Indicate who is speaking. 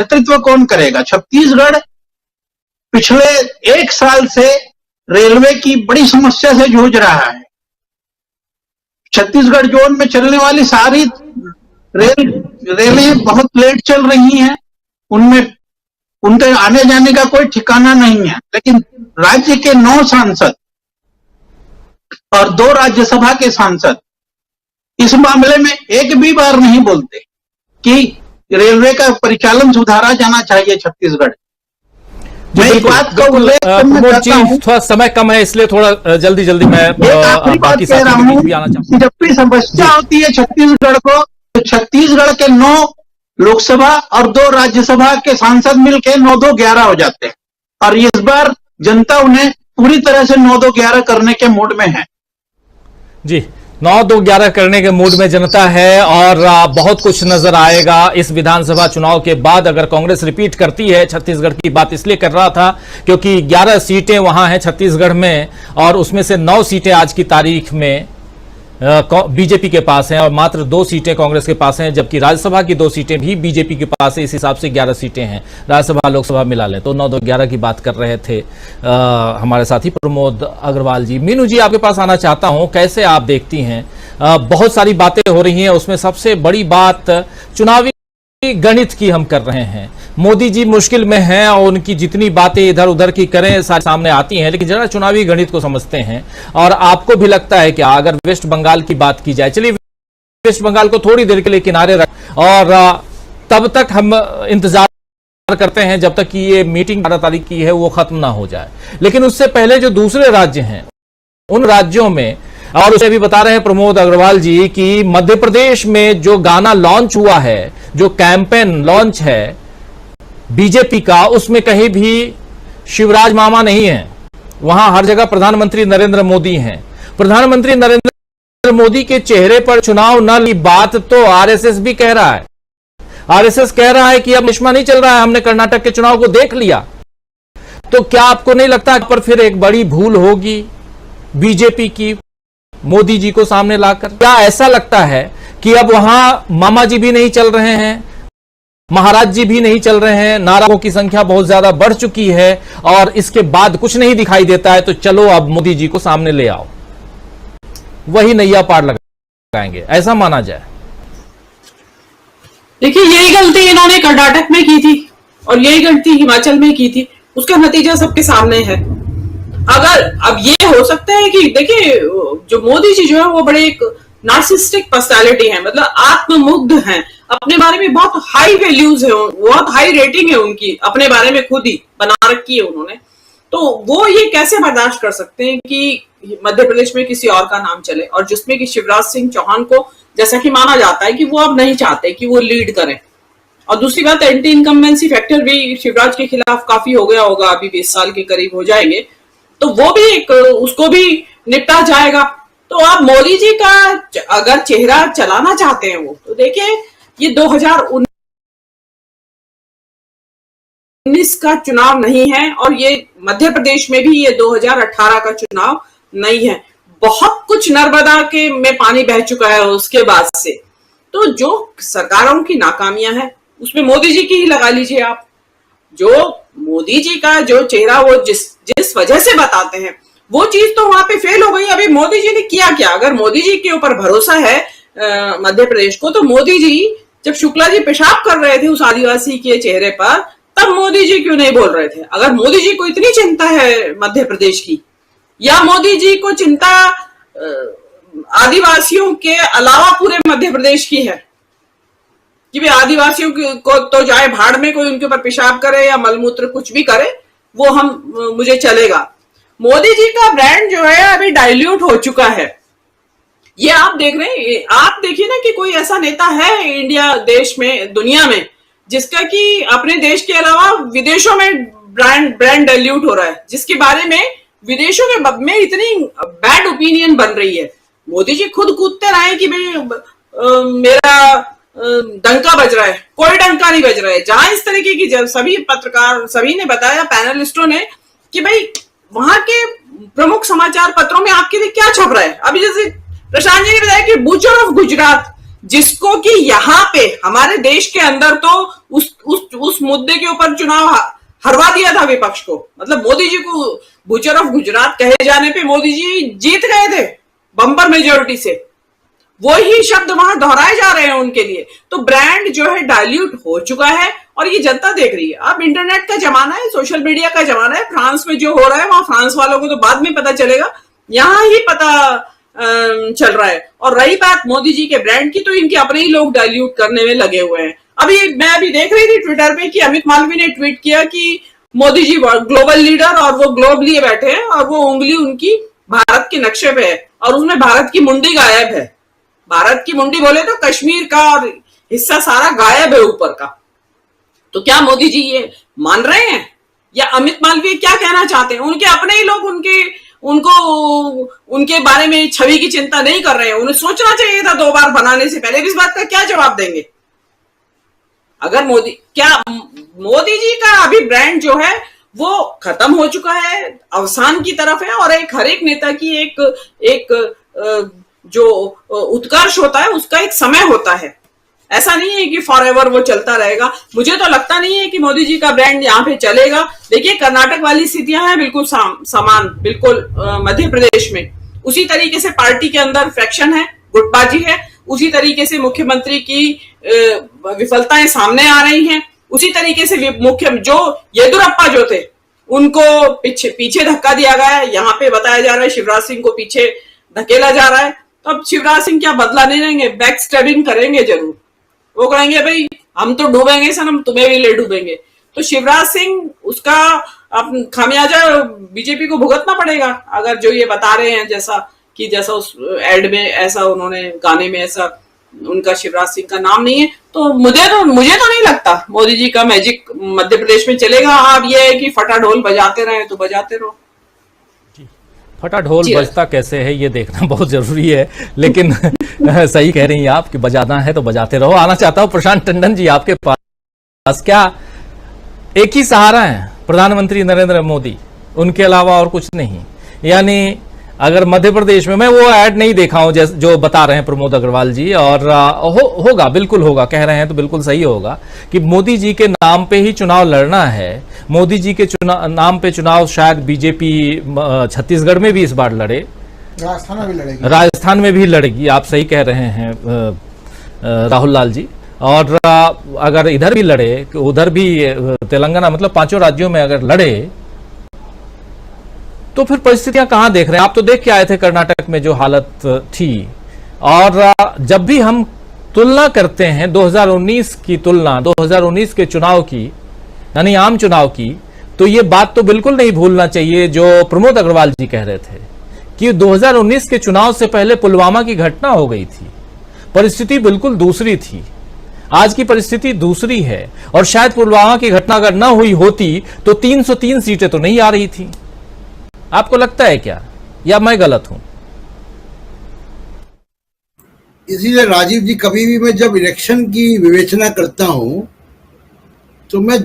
Speaker 1: नेतृत्व कौन करेगा? छत्तीसगढ़ पिछले 1 साल से रेलवे की बड़ी समस्या से जूझ रहा है। छत्तीसगढ़ जोन में चलने वाली सारी रेलें बहुत लेट चल रही हैं, उनमें उनके आने जाने का कोई ठिकाना नहीं है। लेकिन राज्य के 9 सांसद और 2 राज्यसभा के सांसद इस मामले में एक भी बार नहीं बोलते कि रेलवे का परिचालन सुधारा जाना चाहिए छत्तीसगढ़। मैं इस बात का उल्लेख करना चाहता हूं,
Speaker 2: थोड़ा समय कम है इसलिए थोड़ा जल्दी मैं
Speaker 1: आखिरी बात कह रहा हूं कि जब भी समस्या होती है छत्तीसगढ़ को, तो छत्तीसगढ़ के 9 लोकसभा और 2 राज्यसभा के सांसद मिलकर 9-2-11 हो जाते हैं, और इस बार जनता उन्हें पूरी तरह से 9-2-11 करने के मूड में है।
Speaker 2: जी, 9-2-11 करने के मूड में जनता है और बहुत कुछ नजर आएगा इस विधानसभा चुनाव के बाद। अगर कांग्रेस रिपीट करती है, छत्तीसगढ़ की बात इसलिए कर रहा था क्योंकि 11 सीटें वहां हैं छत्तीसगढ़ में, और उसमें से 9 सीटें आज की तारीख में बीजेपी के पास हैं और मात्र 2 सीटें कांग्रेस के पास हैं, जबकि राज्यसभा की 2 सीटें भी बीजेपी के पास है। इस हिसाब से 11 सीटें हैं, राज्यसभा लोकसभा मिला लें तो 9-2-11 की बात कर रहे थे हमारे साथी प्रमोद अग्रवाल जी। मीनू जी, आपके पास आना चाहता हूं, कैसे आप देखती हैं? बहुत सारी बातें हो रही हैं, उसमें सबसे बड़ी बात चुनावी गणित की हम कर रहे हैं। मोदी जी मुश्किल में हैं और उनकी जितनी बातें इधर उधर की करें सारे सामने आती हैं, लेकिन जरा चुनावी गणित को समझते हैं। और आपको भी लगता है कि अगर वेस्ट बंगाल की बात की जाए, चलिए वेस्ट बंगाल को थोड़ी देर के लिए किनारे रख और तब तक हम इंतजार करते हैं जब तक कि ये मीटिंग 12 तारीख की है वो खत्म ना हो जाए। लेकिन उससे पहले जो दूसरे राज्य हैं, उन राज्यों में, और उसे भी बता रहे हैं प्रमोद अग्रवाल जी कि मध्य प्रदेश में जो गाना लॉन्च हुआ है, जो कैंपेन लॉन्च है बीजेपी का, उसमें कहीं भी शिवराज मामा नहीं है। वहां हर जगह प्रधानमंत्री नरेंद्र मोदी हैं। प्रधानमंत्री नरेंद्र मोदी के चेहरे पर चुनाव न ली बात तो आरएसएस भी कह रहा है। आरएसएस कह रहा है कि अब निष्मा नहीं चल रहा है, हमने कर्नाटक के चुनाव को देख लिया। तो क्या आपको नहीं लगता पर फिर एक बड़ी भूल होगी बीजेपी की मोदी जी को सामने लाकर? क्या ऐसा लगता है कि अब वहां मामा जी भी नहीं चल रहे हैं, महाराज जी भी नहीं चल रहे हैं, नाराजों की संख्या बहुत ज्यादा बढ़ चुकी है और इसके बाद कुछ नहीं दिखाई देता है, तो चलो अब मोदी जी को सामने ले आओ, वही नैया पार लगाएंगे, ऐसा माना जाए?
Speaker 3: देखिए, यही गलती इन्होंने कर्नाटक में की थी और यही गलती हिमाचल में की थी, उसका नतीजा सबके सामने है। अगर अब ये हो सकता है कि देखिए, जो मोदी जी जो है वो बड़े एक नार्सिस्टिक पर्सनालिटी है, मतलब आत्ममुग्ध हैं, अपने बारे में बहुत हाई वैल्यूज है, बहुत हाई रेटिंग है उनकी, अपने बारे में खुद ही बना रखी है उन्होंने। तो वो ये कैसे बर्दाश्त कर सकते हैं कि मध्य प्रदेश में किसी और का नाम चले, और जिसमें कि शिवराज सिंह चौहान को जैसा कि माना जाता है कि वो अब नहीं चाहते कि वो लीड करें। और दूसरी बात, एंटी इनकम्बेंसी फैक्टर भी शिवराज के खिलाफ काफी हो गया होगा, अभी 20 साल के करीब हो जाएंगे, तो वो भी एक उसको भी निपटा जाएगा। तो आप मोदी जी का अगर चेहरा चलाना चाहते हैं वो, तो देखिए ये 2019 का चुनाव नहीं है और ये मध्य प्रदेश में भी ये 2018 का चुनाव नहीं है। बहुत कुछ नर्मदा के में पानी बह चुका है उसके बाद से। तो जो सरकारों की नाकामियां हैं उसमें मोदी जी की ही लगा लीजिए आप। जो मोदी जी का जो चेहरा वो जिस वजह से बताते हैं वो चीज तो वहां पे फेल हो गई। अभी मोदी जी ने किया क्या? अगर मोदी जी के ऊपर भरोसा है मध्य प्रदेश को, तो मोदी जी जब शुक्ला जी पेशाब कर रहे थे उस आदिवासी के चेहरे पर, तब मोदी जी क्यों नहीं बोल रहे थे? अगर मोदी जी को इतनी चिंता है मध्य प्रदेश की, या मोदी जी को चिंता आदिवासियों के अलावा पूरे मध्य प्रदेश की है कि भाई आदिवासियों को तो जाए भाड़ में, कोई उनके ऊपर पेशाब करे या मलमूत्र कुछ भी करे, वो मुझे चलेगा। मोदी जी का ब्रांड जो है अभी डाइल्यूट हो चुका है। ये आप देख रहे हैं, आप देखिए ना कि कोई ऐसा नेता है इंडिया देश में, दुनिया में, जिसका कि अपने देश के अलावा विदेशों में ब्रांड डाइल्यूट हो रहा है, जिसके बारे में विदेशों में इतनी बैड ओपिनियन बन रही है। मोदी जी खुद कूदते रहे कि भाई मेरा डंका बज रहा है, कोई डंका नहीं बज रहा है। जहां इस तरीके की जब सभी पत्रकार सभी ने बताया, पैनलिस्टों ने, कि भाई वहां के प्रमुख समाचार पत्रों में आपके लिए क्या छप रहा है। अभी जैसे प्रशांत जी ने बताया कि बूचर ऑफ गुजरात, जिसको कि यहाँ पे हमारे देश के अंदर तो उस मुद्दे के ऊपर चुनाव हरवा दिया था विपक्ष को। मतलब मोदी जी को बूचर ऑफ गुजरात कहे जाने पे मोदी जी जीत गए थे बम्पर मेजोरिटी से। वो ही शब्द वहां दोहराए जा रहे हैं उनके लिए। तो ब्रांड जो है डाइल्यूट हो चुका है और ये जनता देख रही है। अब इंटरनेट का जमाना है, सोशल मीडिया का जमाना है। फ्रांस में जो हो रहा है वहां फ्रांस वालों को तो बाद में पता चलेगा, यहां ही पता चल रहा है। और रही बात मोदी जी के ब्रांड की, तो इनके अपने ही लोग डाइल्यूट करने में लगे हुए हैं। मैं अभी देख रही थी ट्विटर पे कि अमित मालवीय ने ट्वीट किया कि मोदी जी ग्लोबल लीडर और वो ग्लोब लिए बैठे हैं और वो उंगली उनकी भारत के नक्शे पे है और उसमें भारत की मुंडी गायब है। भारत की मुंडी बोले तो कश्मीर का और हिस्सा सारा गायब है ऊपर का। तो क्या मोदी जी ये मान रहे हैं या अमित मालवीय क्या कहना चाहते हैं? उनके अपने ही लोग उनके बारे में छवि की चिंता नहीं कर रहे हैं। उन्हें सोचना चाहिए था 2 बार बनाने से पहले। इस बात का क्या जवाब देंगे? अगर मोदी जी का अभी ब्रांड जो है वो खत्म हो चुका है, अवसान की तरफ है। और हर एक नेता की एक जो उत्कर्ष होता है उसका एक समय होता है। ऐसा नहीं है कि फॉरएवर वो चलता रहेगा। मुझे तो लगता नहीं है कि मोदी जी का ब्रांड यहाँ पे चलेगा। देखिए कर्नाटक वाली स्थितियां हैं बिल्कुल समान, बिल्कुल मध्य प्रदेश में उसी तरीके से पार्टी के अंदर फ्रैक्शन है, गुटबाजी है। उसी तरीके से मुख्यमंत्री की विफलताएं सामने आ रही हैं। उसी तरीके से जो येदुरप्पा जो थे उनको पीछे धक्का दिया गया है। यहाँ पे बताया जा रहा है शिवराज सिंह को पीछे धकेला जा रहा है। तो अब शिवराज सिंह क्या बदला नहीं लेंगे? बैक स्टैबिंग करेंगे जरूर। वो कहेंगे भाई हम तो डूबेंगे सनम, तुम्हें भी ले डूबेंगे। तो शिवराज सिंह उसका खामियाजा बीजेपी को भुगतना पड़ेगा। अगर जो ये बता रहे हैं जैसा उस एड में ऐसा उन्होंने गाने में ऐसा उनका शिवराज सिंह का नाम नहीं है, तो मुझे तो नहीं लगता मोदी जी का मैजिक मध्य प्रदेश में चलेगा। अब ये है कि फटा ढोल बजाते रहे तो बजाते रहो।
Speaker 2: फटा ढोल बजता कैसे है ये देखना बहुत जरूरी है, लेकिन सही कह रही हैं आप कि बजाना है तो बजाते रहो। आना चाहता हूं प्रशांत टंडन जी आपके पास। क्या एक ही सहारा है प्रधानमंत्री नरेंद्र मोदी, उनके अलावा और कुछ नहीं? यानी अगर मध्य प्रदेश में, मैं वो ऐड नहीं देखा हूं जो बता रहे हैं प्रमोद अग्रवाल जी, और होगा, बिल्कुल होगा, कह रहे हैं तो बिल्कुल सही होगा कि मोदी जी के नाम पे ही चुनाव लड़ना है। मोदी जी के नाम पे चुनाव शायद बीजेपी छत्तीसगढ़ में भी इस बार लड़े, राजस्थान में भी लड़ेगी। आप सही कह रहे हैं राहुल लाल जी। और अगर इधर भी लड़े, उधर भी तेलंगाना, मतलब 5 राज्यों में अगर लड़े तो फिर परिस्थितियां कहां देख रहे हैं? आप तो देख के आए थे कर्नाटक में जो हालत थी। और जब भी हम तुलना करते हैं 2019 की तुलना 2019 के चुनाव की, यानी आम चुनाव की, तो ये बात तो बिल्कुल नहीं भूलना चाहिए जो प्रमोद अग्रवाल जी कह रहे थे कि 2019 के चुनाव से पहले पुलवामा की घटना हो गई थी। परिस्थिति बिल्कुल दूसरी थी। आज की परिस्थिति दूसरी है। और शायद पुलवामा की घटना अगर न हुई होती तो 303 सीटें तो नहीं आ रही थी। आपको लगता है क्या, या मैं गलत हूं?
Speaker 4: इसीलिए राजीव जी, कभी भी मैं जब इलेक्शन की विवेचना करता हूं तो मैं